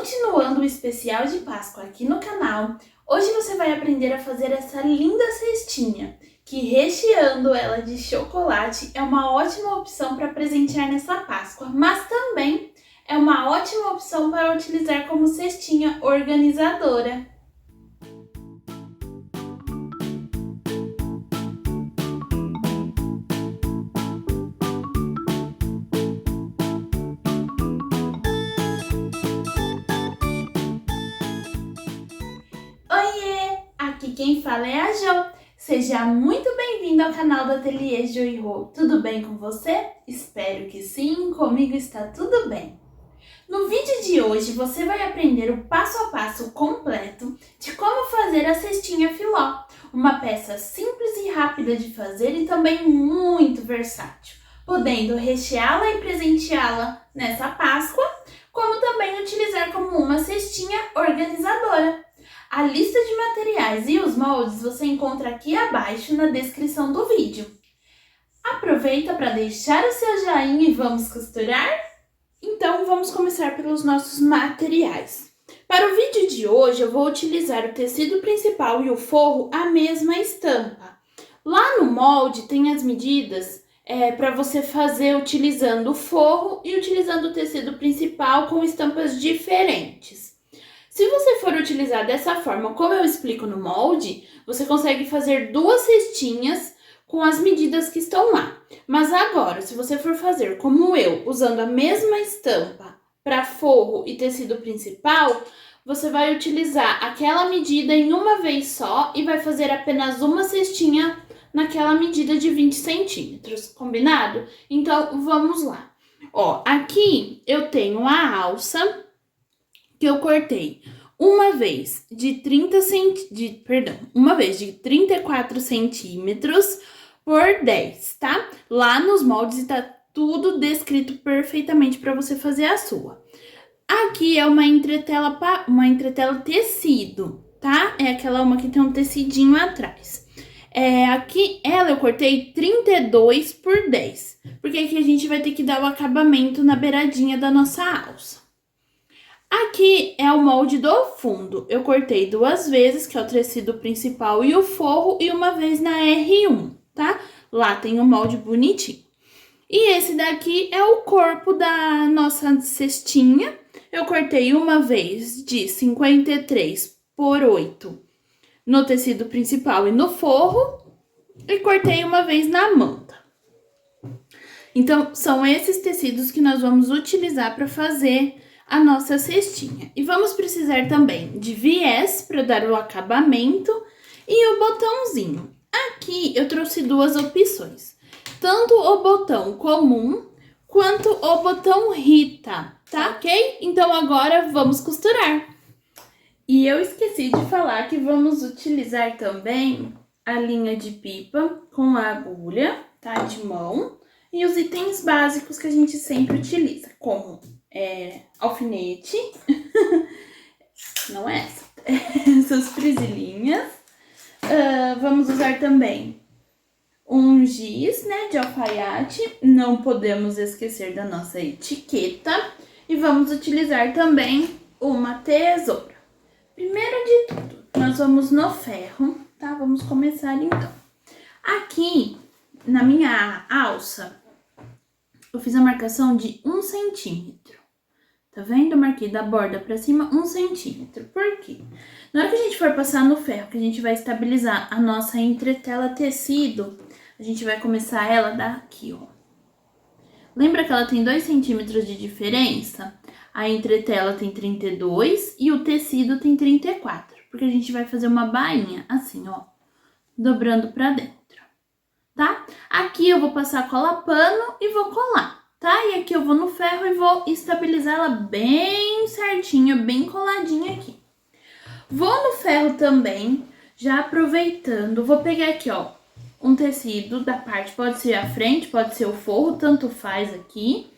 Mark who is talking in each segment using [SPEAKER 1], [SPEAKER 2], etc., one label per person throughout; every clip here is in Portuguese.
[SPEAKER 1] Continuando o especial de Páscoa aqui no canal, hoje você vai aprender a fazer essa linda cestinha, que recheando ela de chocolate é uma ótima opção para presentear nessa Páscoa, mas também é uma ótima opção para utilizar como cestinha organizadora. Oiê! Aqui quem fala é a Jo. Seja muito bem-vindo ao canal do Ateliê Jo e Rô. Tudo bem com você? Espero que sim, comigo está tudo bem. No vídeo de hoje você vai aprender o passo a passo completo de como fazer a cestinha filó, uma peça simples e rápida de fazer e também muito versátil, podendo recheá-la e presenteá-la nessa Páscoa, como também utilizar como uma cestinha organizadora. A lista de materiais e os moldes você encontra aqui abaixo na descrição do vídeo. Aproveita para deixar o seu joinha e vamos costurar? Então vamos começar pelos nossos materiais. Para o vídeo de hoje eu vou utilizar o tecido principal e o forro a mesma estampa. Lá no molde tem as medidas para você fazer utilizando o forro e utilizando o tecido principal com estampas diferentes. Se você for utilizar dessa forma, como eu explico no molde, você consegue fazer duas cestinhas com as medidas que estão lá. Mas agora, se você for fazer como eu, usando a mesma estampa para forro e tecido principal, você vai utilizar aquela medida em uma vez só e vai fazer apenas uma cestinha naquela medida de 20 centímetros, combinado? Então, vamos lá. Ó, aqui eu tenho a alça que eu cortei uma vez de 34 centímetros por 10, tá? Lá nos moldes tá tudo descrito perfeitamente para você fazer a sua. Aqui é uma entretela tecido, tá? É aquela uma que tem um tecidinho atrás. Aqui ela eu cortei 32 por 10, porque aqui a gente vai ter que dar o acabamento na beiradinha da nossa alça. Aqui é o molde do fundo, eu cortei duas vezes, que é o tecido principal e o forro, e uma vez na R1, tá? Lá tem o molde bonitinho. E esse daqui é o corpo da nossa cestinha, eu cortei uma vez de 53 por 8 no tecido principal e no forro, e cortei uma vez na manta. Então, são esses tecidos que nós vamos utilizar para fazer a nossa cestinha. E vamos precisar também de viés para dar o acabamento e o botãozinho. Aqui eu trouxe duas opções, tanto o botão comum quanto o botão Rita, tá ok? Então agora vamos costurar. E eu esqueci de falar que vamos utilizar também a linha de pipa com a agulha, tá? De mão. E os itens básicos que a gente sempre utiliza, como alfinete, não é essa, essas presilhinhas. Vamos usar também um giz, né, de alfaiate, não podemos esquecer da nossa etiqueta. E vamos utilizar também uma tesoura. Primeiro de tudo, nós vamos no ferro, tá? Vamos começar então. Aqui, na minha alça, eu fiz a marcação de 1 centímetro. Tá vendo? Eu marquei da borda pra cima 1 centímetro. Por quê? Na hora que a gente for passar no ferro, que a gente vai estabilizar a nossa entretela tecido, a gente vai começar ela daqui, ó. Lembra que ela tem 2 centímetros de diferença? A entretela tem 32 e o tecido tem 34. Porque a gente vai fazer uma bainha assim, ó, dobrando pra dentro, tá? Aqui eu vou passar cola pano e vou colar, tá? E aqui eu vou no ferro e vou estabilizar ela bem certinho, bem coladinha aqui. Vou no ferro também, já aproveitando, vou pegar aqui, ó, um tecido da parte, pode ser a frente, pode ser o forro, tanto faz aqui.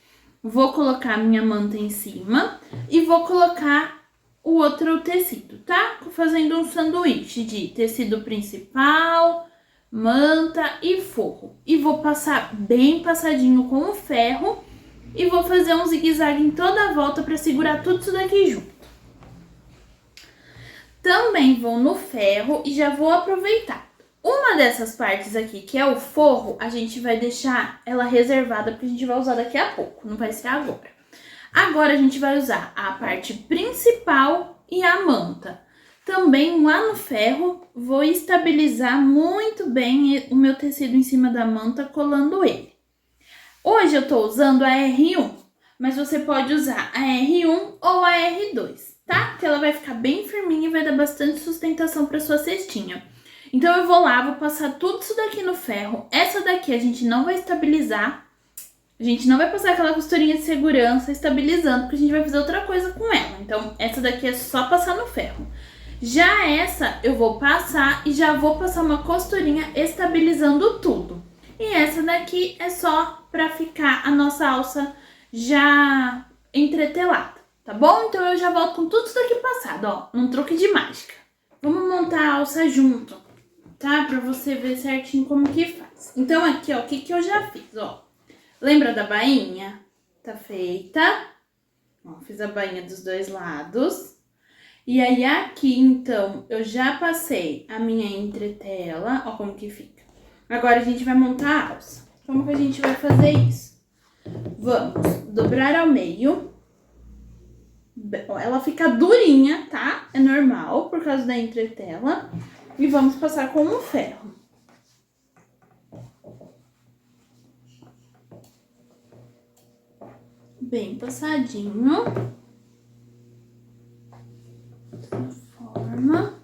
[SPEAKER 1] Vou colocar a minha manta em cima e vou colocar o outro tecido, tá? Fazendo um sanduíche de tecido principal, manta e forro. E vou passar bem passadinho com o ferro e vou fazer um zigue-zague em toda a volta para segurar tudo isso daqui junto. Também vou no ferro e já vou aproveitar. Uma dessas partes aqui, que é o forro, a gente vai deixar ela reservada porque a gente vai usar daqui a pouco, não vai ser agora. Agora a gente vai usar a parte principal e a manta. Também lá no ferro, vou estabilizar muito bem o meu tecido em cima da manta, colando ele. Hoje eu tô usando a R1, mas você pode usar a R1 ou a R2, tá? Que ela vai ficar bem firminha e vai dar bastante sustentação para sua cestinha. Então eu vou lá, vou passar tudo isso daqui no ferro. Essa daqui a gente não vai estabilizar. A gente não vai passar aquela costurinha de segurança estabilizando, porque a gente vai fazer outra coisa com ela. Então essa daqui é só passar no ferro. Já essa eu vou passar e já vou passar uma costurinha estabilizando tudo. E essa daqui é só pra ficar a nossa alça já entretelada, tá bom? Então eu já volto com tudo isso daqui passado, ó, num truque de mágica. Vamos montar a alça junto, tá? Pra você ver certinho como que faz. Então aqui, ó, o que eu já fiz, ó. Lembra da bainha? Tá feita. Ó, fiz a bainha dos dois lados. E aí aqui, então, eu já passei a minha entretela, ó como que fica. Agora a gente vai montar a alça. Como que a gente vai fazer isso? Vamos dobrar ao meio. Ó, ela fica durinha, tá? É normal, por causa da entretela. E vamos passar com um ferro. Bem passadinho. Dessa forma.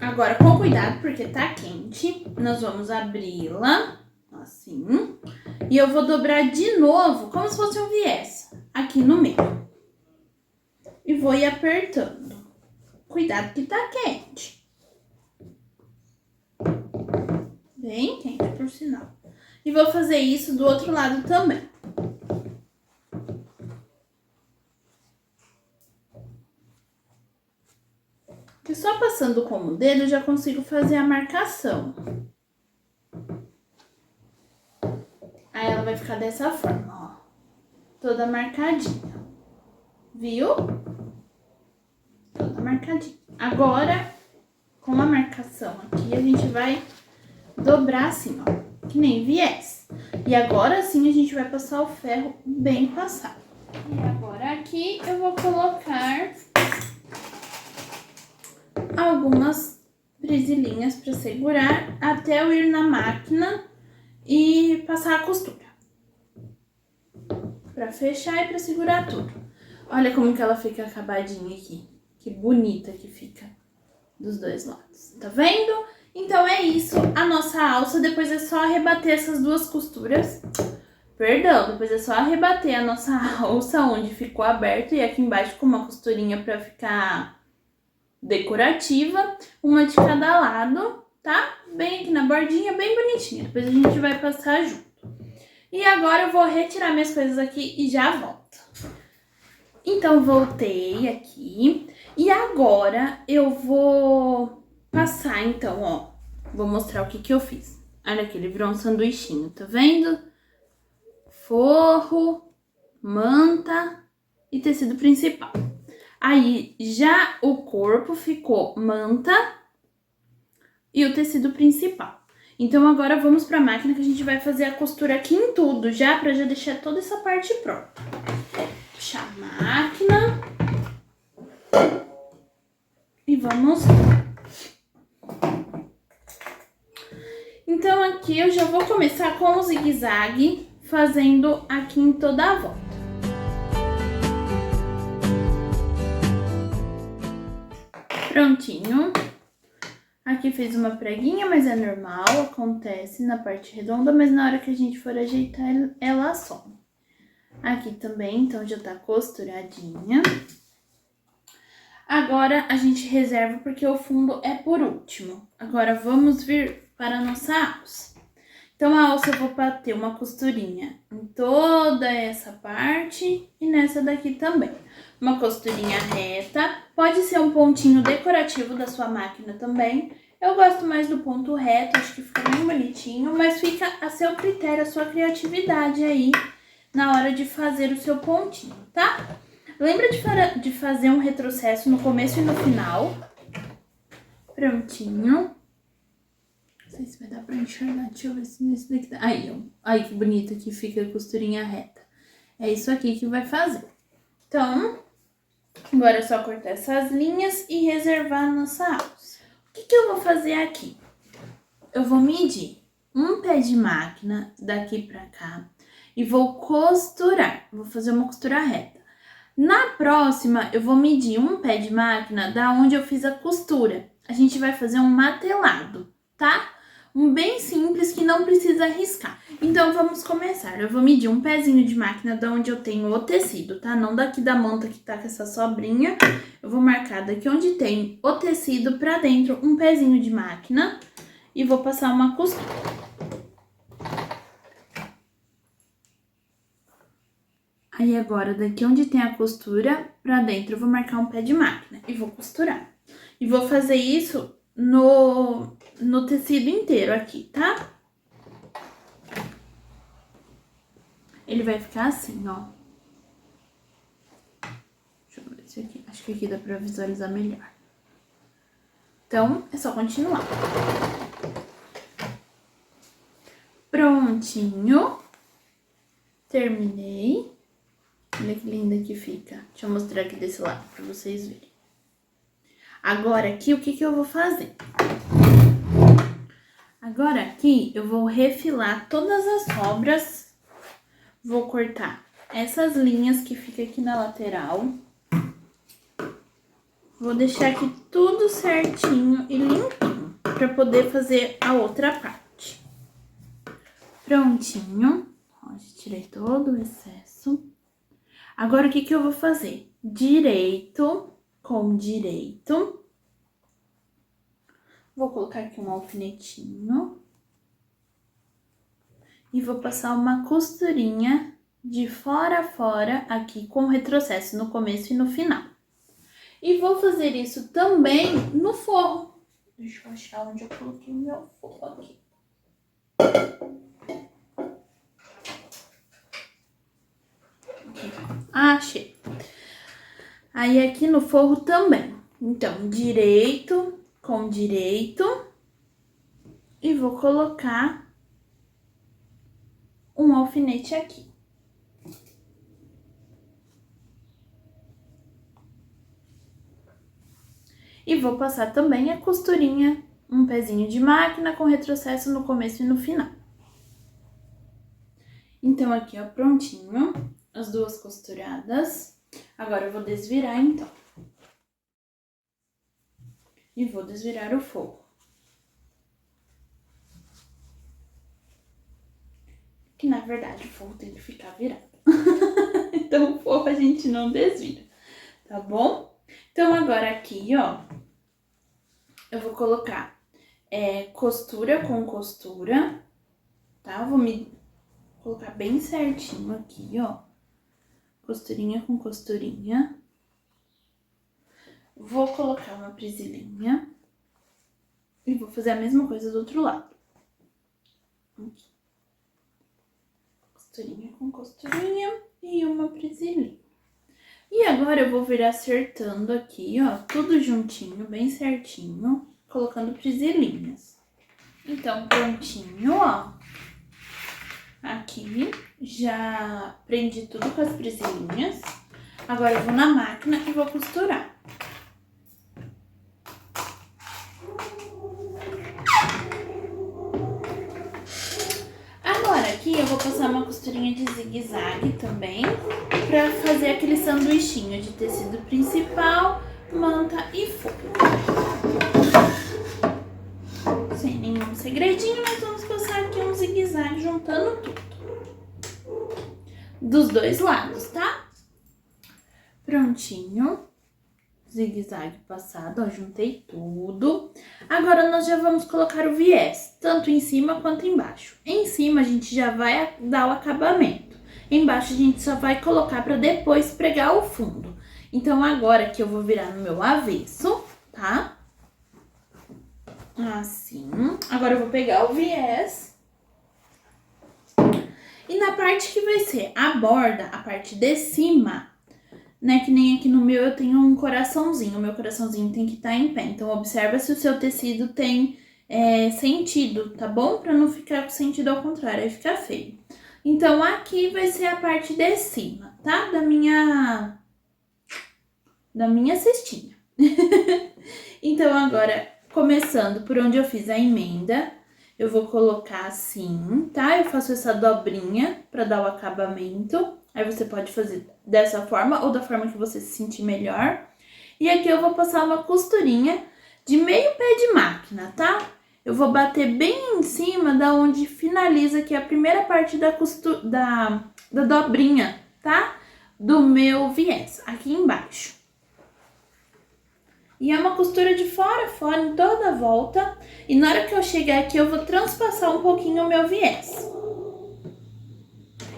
[SPEAKER 1] Agora, com cuidado, porque tá quente, nós vamos abri-la, assim. E eu vou dobrar de novo, como se fosse um viés, aqui no meio. E vou ir apertando. Cuidado que tá quente. Bem quente, por sinal. E vou fazer isso do outro lado também. Que só passando com o dedo eu já consigo fazer a marcação. Aí ela vai ficar dessa forma, ó. Toda marcadinha. Viu? Toda marcadinha. Agora, com a marcação aqui, a gente vai dobrar assim, ó. Que nem viés. E agora sim a gente vai passar o ferro bem passado. E agora aqui eu vou colocar algumas presilhinhas para segurar até eu ir na máquina e passar a costura. Para fechar e para segurar tudo. Olha como que ela fica acabadinha aqui. Que bonita que fica dos dois lados. Tá vendo? Então é isso, a nossa alça. Depois é só arrebater essas duas costuras. Perdão, depois é só arrebater a nossa alça onde ficou aberto e aqui embaixo com uma costurinha para ficar decorativa, uma de cada lado, tá? Bem aqui na bordinha, bem bonitinha. Depois a gente vai passar junto. E agora eu vou retirar minhas coisas aqui e já volto. Então, voltei aqui. E agora eu vou passar, então, ó. Vou mostrar o que eu fiz. Olha aqui, ele virou um sanduichinho, tá vendo? Forro, manta e tecido principal. Aí, já o corpo ficou manta e o tecido principal. Então, agora vamos pra máquina que a gente vai fazer a costura aqui em tudo, já pra já deixar toda essa parte pronta. Puxar a máquina. E vamos. Então, aqui eu já vou começar com o zigue-zague, fazendo aqui em toda a volta. Prontinho. Aqui fez uma preguinha, mas é normal, acontece na parte redonda, mas na hora que a gente for ajeitar, ela some. Aqui também, então já tá costuradinha. Agora a gente reserva porque o fundo é por último. Agora vamos vir para a nossa alça. Então a alça eu vou bater uma costurinha em toda essa parte e nessa daqui também. Uma costurinha reta, pode ser um pontinho decorativo da sua máquina também. Eu gosto mais do ponto reto, acho que fica bem bonitinho, mas fica a seu critério, a sua criatividade aí na hora de fazer o seu pontinho, tá? Lembra de fazer um retrocesso no começo e no final. Prontinho. Não sei se vai dar pra enxergar. Deixa eu ver se nesse daqui tá. Aí, ó. Aí que bonito que fica a costurinha reta. É isso aqui que vai fazer. Então, agora é só cortar essas linhas e reservar a nossa alça. O que eu vou fazer aqui? Eu vou medir um pé de máquina daqui pra cá e vou costurar. Vou fazer uma costura reta. Na próxima, eu vou medir um pé de máquina da onde eu fiz a costura. A gente vai fazer um matelado, tá? Um bem simples que não precisa riscar. Então, vamos começar. Eu vou medir um pezinho de máquina da onde eu tenho o tecido, tá? Não daqui da manta que tá com essa sobrinha. Eu vou marcar daqui onde tem o tecido pra dentro um pezinho de máquina e vou passar uma costura. Aí agora, daqui onde tem a costura, pra dentro eu vou marcar um pé de máquina e vou costurar. E vou fazer isso no tecido inteiro aqui, tá? Ele vai ficar assim, ó. Deixa eu ver esse aqui. Acho que aqui dá pra visualizar melhor. Então, é só continuar. Prontinho. Terminei. Olha que linda que fica. Deixa eu mostrar aqui desse lado pra vocês verem. Agora aqui, o que eu vou fazer? Agora aqui, eu vou refilar todas as sobras. Vou cortar essas linhas que ficam aqui na lateral. Vou deixar aqui tudo certinho e limpinho, pra poder fazer a outra parte. Prontinho. Ó, já tirei todo o excesso. Agora, o que eu vou fazer? Direito com direito. Vou colocar aqui um alfinetinho. E vou passar uma costurinha de fora a fora aqui com retrocesso no começo e no final. E vou fazer isso também no forro. Deixa eu achar onde eu coloquei o meu forro aqui. Achei. Aí aqui no forro também. Então, direito com direito. E vou colocar um alfinete aqui. E vou passar também a costurinha, um pezinho de máquina com retrocesso no começo e no final. Então, aqui, ó, prontinho, as duas costuradas. Agora, eu vou desvirar, então. E vou desvirar o forro. Que, na verdade, o forro tem que ficar virado. Então, o forro a gente não desvira, tá bom? Então, agora aqui, ó, eu vou colocar costura com costura, tá? Vou me colocar bem certinho aqui, ó. Costurinha com costurinha. Vou colocar uma prisilinha. E vou fazer a mesma coisa do outro lado. Aqui. Costurinha com costurinha e uma prisilinha. E agora eu vou vir acertando aqui, ó, tudo juntinho, bem certinho, colocando prisilinhas. Então, prontinho, ó. Aqui, já prendi tudo com as prisilinhas. Agora eu vou na máquina e vou costurar. Agora aqui eu vou passar uma costurinha de zigue-zague também, pra fazer aquele sanduichinho de tecido principal, manta e forro. Sem nenhum segredinho, nós vamos passar aqui um zigue-zague juntando tudo. Dos dois lados, tá? Prontinho. Zigue-zague passado, ó, juntei tudo. Agora, nós já vamos colocar o viés, tanto em cima quanto embaixo. Em cima, a gente já vai dar o acabamento. Embaixo, a gente só vai colocar pra depois pregar o fundo. Então, agora que eu vou virar no meu avesso, tá? Assim. Agora, eu vou pegar o viés. E na parte que vai ser a borda, a parte de cima, né? Que nem aqui no meu eu tenho um coraçãozinho. O meu coraçãozinho tem que estar em pé. Então, observa se o seu tecido tem sentido, tá bom? Pra não ficar com sentido ao contrário, aí fica feio. Então, aqui vai ser a parte de cima, tá? Da minha cestinha. Então, agora, começando por onde eu fiz a emenda, eu vou colocar assim, tá? Eu faço essa dobrinha pra dar o acabamento. Aí você pode fazer dessa forma ou da forma que você se sentir melhor. E aqui eu vou passar uma costurinha de meio pé de máquina, tá? Eu vou bater bem em cima da onde finaliza aqui a primeira parte da da dobrinha, tá? Do meu viés, aqui embaixo. E é uma costura de fora a fora em toda a volta. E na hora que eu chegar aqui, eu vou transpassar um pouquinho o meu viés.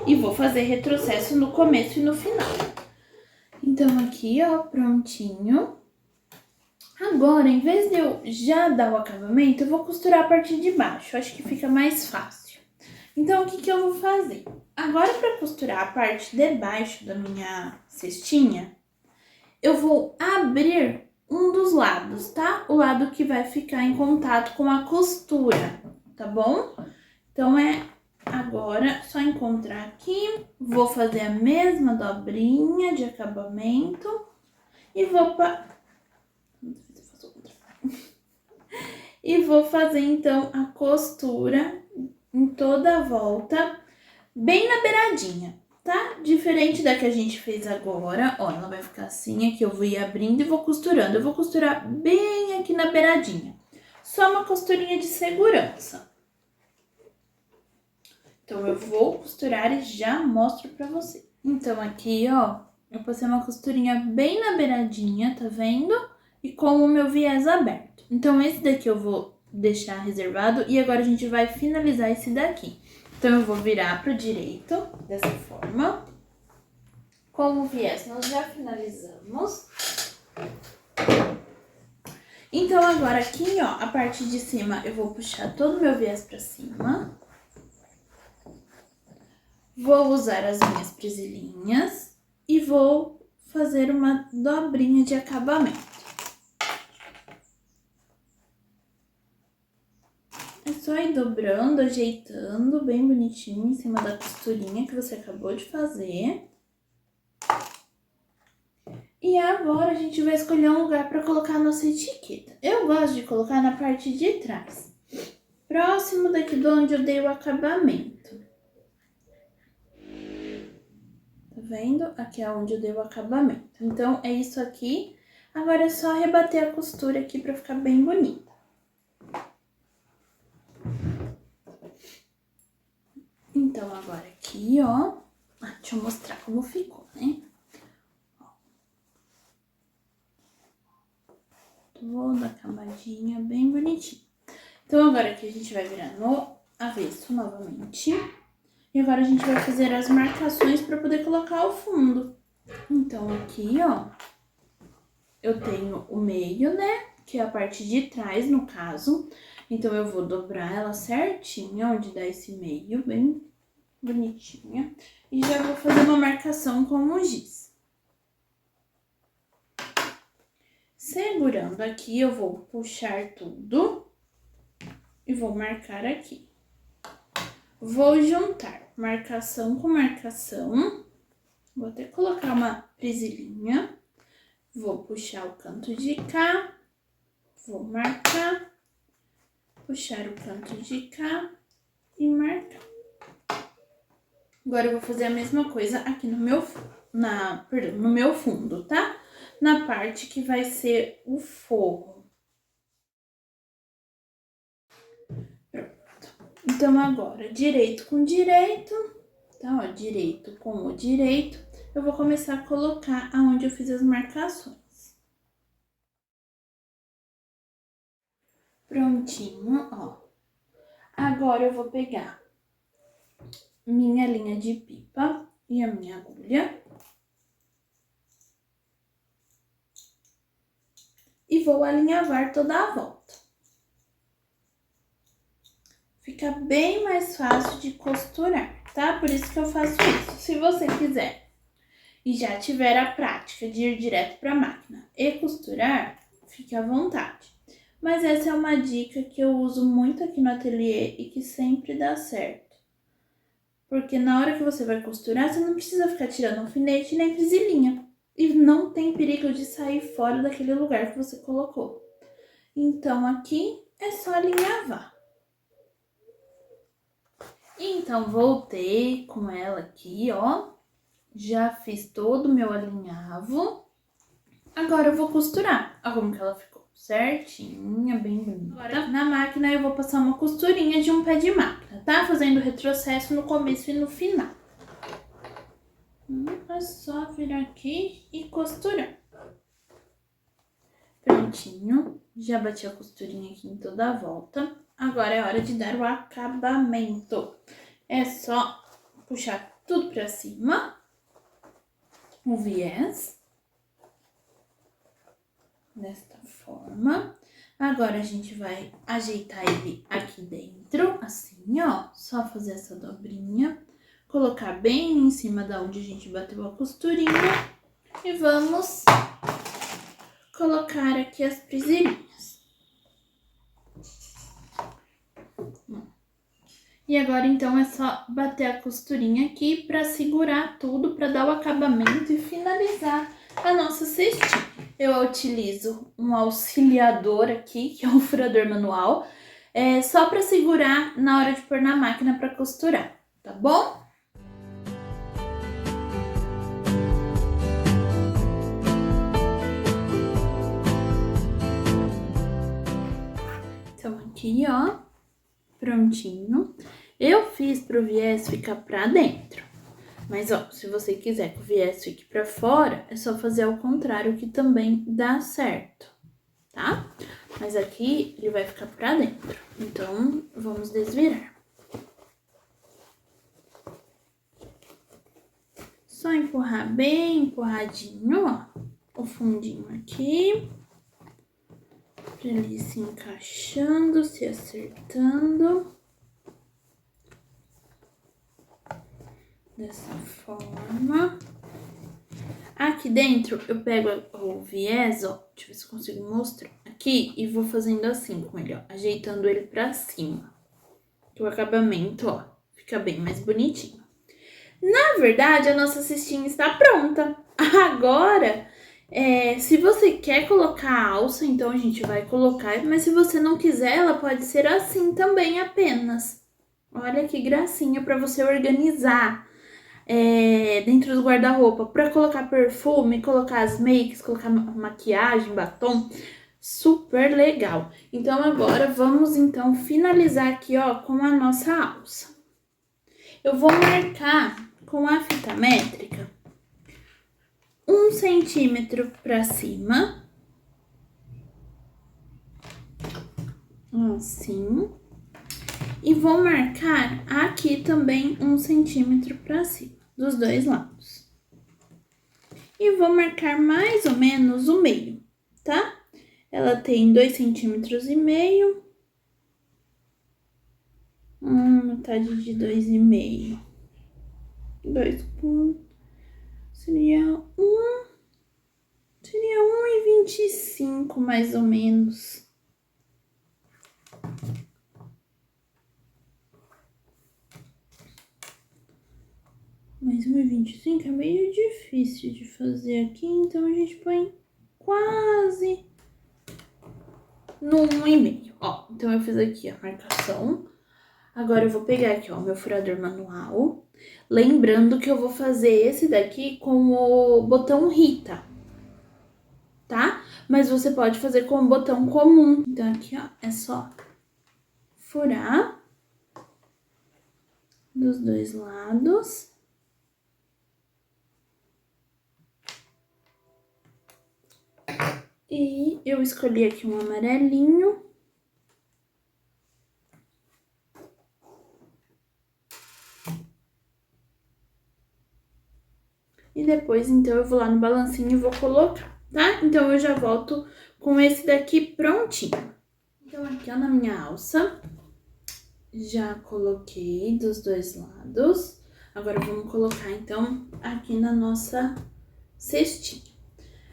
[SPEAKER 1] E vou fazer retrocesso no começo e no final. Então, aqui, ó, prontinho. Agora, em vez de eu já dar o acabamento, eu vou costurar a parte de baixo. Acho que fica mais fácil. Então, o que que eu vou fazer? Agora, para costurar a parte de baixo da minha cestinha, eu vou abrir um dos lados, tá? O lado que vai ficar em contato com a costura, tá bom? Então, agora só encontrar aqui, vou fazer a mesma dobrinha de acabamento e vou fazer então a costura em toda a volta, bem na beiradinha, tá? Diferente da que a gente fez agora, ó, ela vai ficar assim, aqui eu vou ir abrindo e vou costurando. Eu vou costurar bem aqui na beiradinha, só uma costurinha de segurança. Então, eu vou costurar e já mostro pra você. Então, aqui, ó, eu passei uma costurinha bem na beiradinha, tá vendo? E com o meu viés aberto. Então, esse daqui eu vou deixar reservado e agora a gente vai finalizar esse daqui. Então, eu vou virar pro direito, dessa forma. Com o viés, nós já finalizamos. Então, agora aqui, ó, a parte de cima, eu vou puxar todo o meu viés pra cima. Vou usar as minhas presilhinhas e vou fazer uma dobrinha de acabamento. É só ir dobrando, ajeitando bem bonitinho em cima da costurinha que você acabou de fazer. E agora a gente vai escolher um lugar para colocar a nossa etiqueta. Eu gosto de colocar na parte de trás, próximo daqui de onde eu dei o acabamento. Tá vendo? Aqui é onde eu dei o acabamento. Então, é isso aqui. Agora é só rebater a costura aqui pra ficar bem bonita. Então, agora aqui, ó. Deixa eu mostrar como ficou, né? Ó. Toda a camadinha bem bonitinha. Então, agora aqui a gente vai virar no avesso novamente. E agora a gente vai fazer as marcações para poder colocar o fundo. Então, aqui, ó, eu tenho o meio, né? Que é a parte de trás, no caso. Então, eu vou dobrar ela certinho, onde dá esse meio, bem bonitinha. E já vou fazer uma marcação com o giz. Segurando aqui, eu vou puxar tudo e vou marcar aqui. Vou juntar marcação com marcação. Vou até colocar uma presilhinha. Vou puxar o canto de cá. Vou marcar. Puxar o canto de cá e marcar. Agora eu vou fazer a mesma coisa aqui no meu, no meu fundo, tá? Na parte que vai ser o forro. Então, agora, direito com direito, tá? Ó, direito com o direito, eu vou começar a colocar aonde eu fiz as marcações. Prontinho, ó. Agora, eu vou pegar minha linha de pipa e a minha agulha. E vou alinhavar toda a volta. Fica bem mais fácil de costurar, tá? Por isso que eu faço isso. Se você quiser e já tiver a prática de ir direto para a máquina e costurar, fique à vontade. Mas essa é uma dica que eu uso muito aqui no ateliê e que sempre dá certo. Porque na hora que você vai costurar, você não precisa ficar tirando alfinete nem presilhinha. E não tem perigo de sair fora daquele lugar que você colocou. Então, aqui é só alinhavar. Então, voltei com ela aqui, ó. Já fiz todo o meu alinhavo. Agora eu vou costurar. Olha como que ela ficou certinha, bem bonita. Agora, na máquina, eu vou passar uma costurinha de um pé de máquina, tá? Fazendo retrocesso no começo e no final. É só vir aqui e costurar. Prontinho. Já bati a costurinha aqui em toda a volta. Agora é hora de dar o acabamento. É só puxar tudo pra cima. O viés. Desta forma. Agora a gente vai ajeitar ele aqui dentro, assim, ó. Só fazer essa dobrinha. Colocar bem em cima da onde a gente bateu a costurinha. E vamos colocar aqui as presilhinhas. E agora, então, é só bater a costurinha aqui pra segurar tudo, pra dar o acabamento e finalizar a nossa cestinha. Eu utilizo um auxiliador aqui, que é um furador manual, só pra segurar na hora de pôr na máquina pra costurar, tá bom? Então, aqui, ó, prontinho. Eu fiz pro viés ficar pra dentro. Mas, ó, se você quiser que o viés fique pra fora, é só fazer ao contrário, que também dá certo, tá? Mas aqui ele vai ficar pra dentro. Então, vamos desvirar. Só empurrar bem empurradinho, ó, o fundinho aqui. Pra ele ir se encaixando, se acertando. Dessa forma. Aqui dentro eu pego o viés, ó, deixa eu ver se eu consigo mostrar. Aqui e vou fazendo assim com ele, ó, ajeitando ele pra cima. Que o acabamento, ó, fica bem mais bonitinho. Na verdade, a nossa cestinha está pronta. Agora, se você quer colocar a alça, então a gente vai colocar. Mas se você não quiser, ela pode ser assim também apenas. Olha que gracinha para você organizar dentro do guarda-roupa. Para colocar perfume, colocar as makes, colocar maquiagem, batom. Super legal. Então, agora vamos então finalizar aqui, ó, com a nossa alça. Eu vou marcar com a fita métrica 1 centímetro pra cima, assim, e vou marcar aqui também 1 centímetro pra cima, dos dois lados. E vou marcar mais ou menos o meio, tá? Ela tem 2,5 centímetros, metade de 2,5. 2 pontos. Seria 1,25 mais ou menos. Mas 1,25 é meio difícil de fazer aqui, então a gente põe quase no 1,5. Ó, então eu fiz aqui a marcação. Agora eu vou pegar aqui, ó, meu furador manual. Lembrando que eu vou fazer esse daqui com o botão Rita, tá? Mas você pode fazer com o botão comum. Então, aqui, ó, é só furar dos dois lados. E eu escolhi aqui um amarelinho. E depois, então, eu vou lá no balancinho e vou colocar, tá? Então, eu já volto com esse daqui prontinho. Então, aqui, ó, na minha alça, já coloquei dos dois lados. Agora, vamos colocar, então, aqui na nossa cestinha.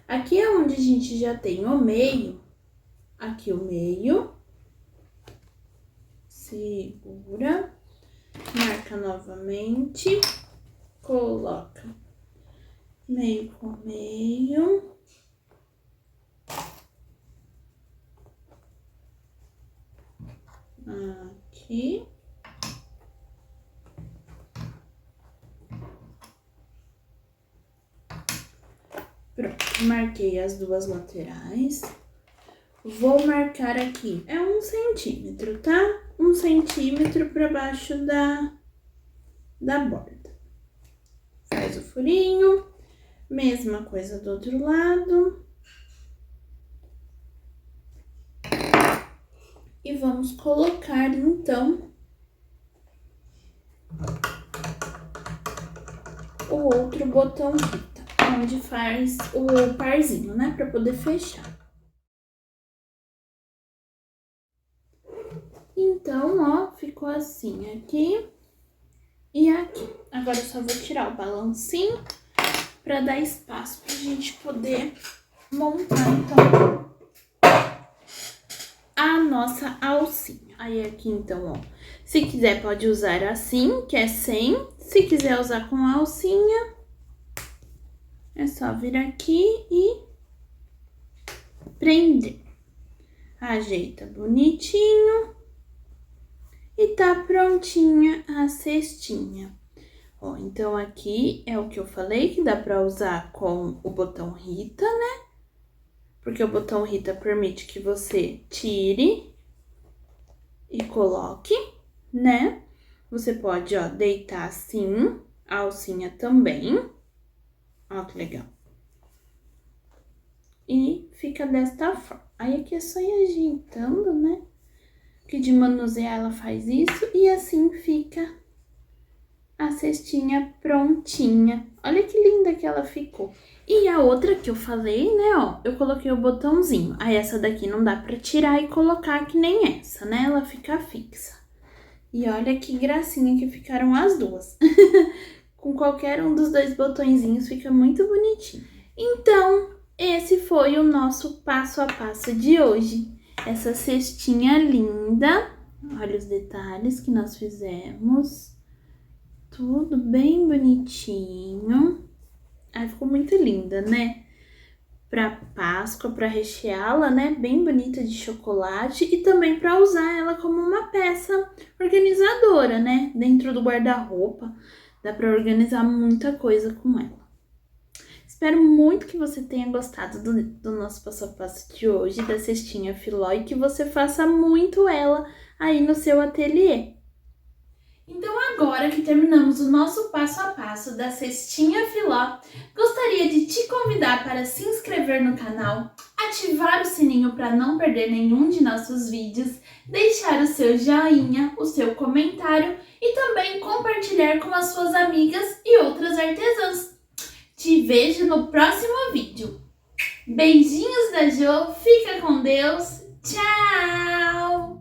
[SPEAKER 1] Aqui é onde a gente já tem o meio, aqui o meio, segura, marca novamente, coloca meio com meio, aqui, pronto, marquei as duas laterais. Vou marcar aqui, é 1 centímetro, tá? 1 centímetro para baixo da borda. Faz o furinho, mesma coisa do outro lado. E vamos colocar, então, o outro botão Rita, onde faz o parzinho, né? Para poder fechar. Então, ó, ficou assim aqui e aqui. Agora eu só vou tirar o balancinho para dar espaço pra gente poder montar, então, a nossa alcinha. Aí aqui, então, ó, se quiser pode usar assim, que é sem. Se quiser usar com a alcinha, é só vir aqui e prender. Ajeita bonitinho. E tá prontinha a cestinha. Ó, então aqui é o que eu falei, que dá pra usar com o botão Rita, né? Porque o botão Rita permite que você tire e coloque, né? Você pode, ó, deitar assim, a alcinha também. Ó, que legal. E fica desta forma. Aí aqui é só ir ajeitando, né? Que de manusear ela faz isso e assim fica a cestinha prontinha. Olha que linda que ela ficou. E a outra que eu falei, né, ó, eu coloquei o botãozinho. Aí essa daqui não dá pra tirar e colocar que nem essa, né? Ela fica fixa. E olha que gracinha que ficaram as duas. Com qualquer um dos dois botõezinhos fica muito bonitinho. Então, esse foi o nosso passo a passo de hoje. Essa cestinha linda, olha os detalhes que nós fizemos, tudo bem bonitinho. Ai, ficou muito linda, né? Pra Páscoa, pra recheá-la, né? Bem bonita de chocolate e também pra usar ela como uma peça organizadora, né? Dentro do guarda-roupa, dá pra organizar muita coisa com ela. Espero muito que você tenha gostado do nosso passo a passo de hoje, da cestinha Filó, e que você faça muito ela aí no seu ateliê. Então agora que terminamos o nosso passo a passo da cestinha Filó, gostaria de te convidar para se inscrever no canal, ativar o sininho para não perder nenhum de nossos vídeos, deixar o seu joinha, o seu comentário e também compartilhar com as suas amigas e outras artesãs. Te vejo no próximo vídeo. Beijinhos da Jo, fica com Deus, tchau!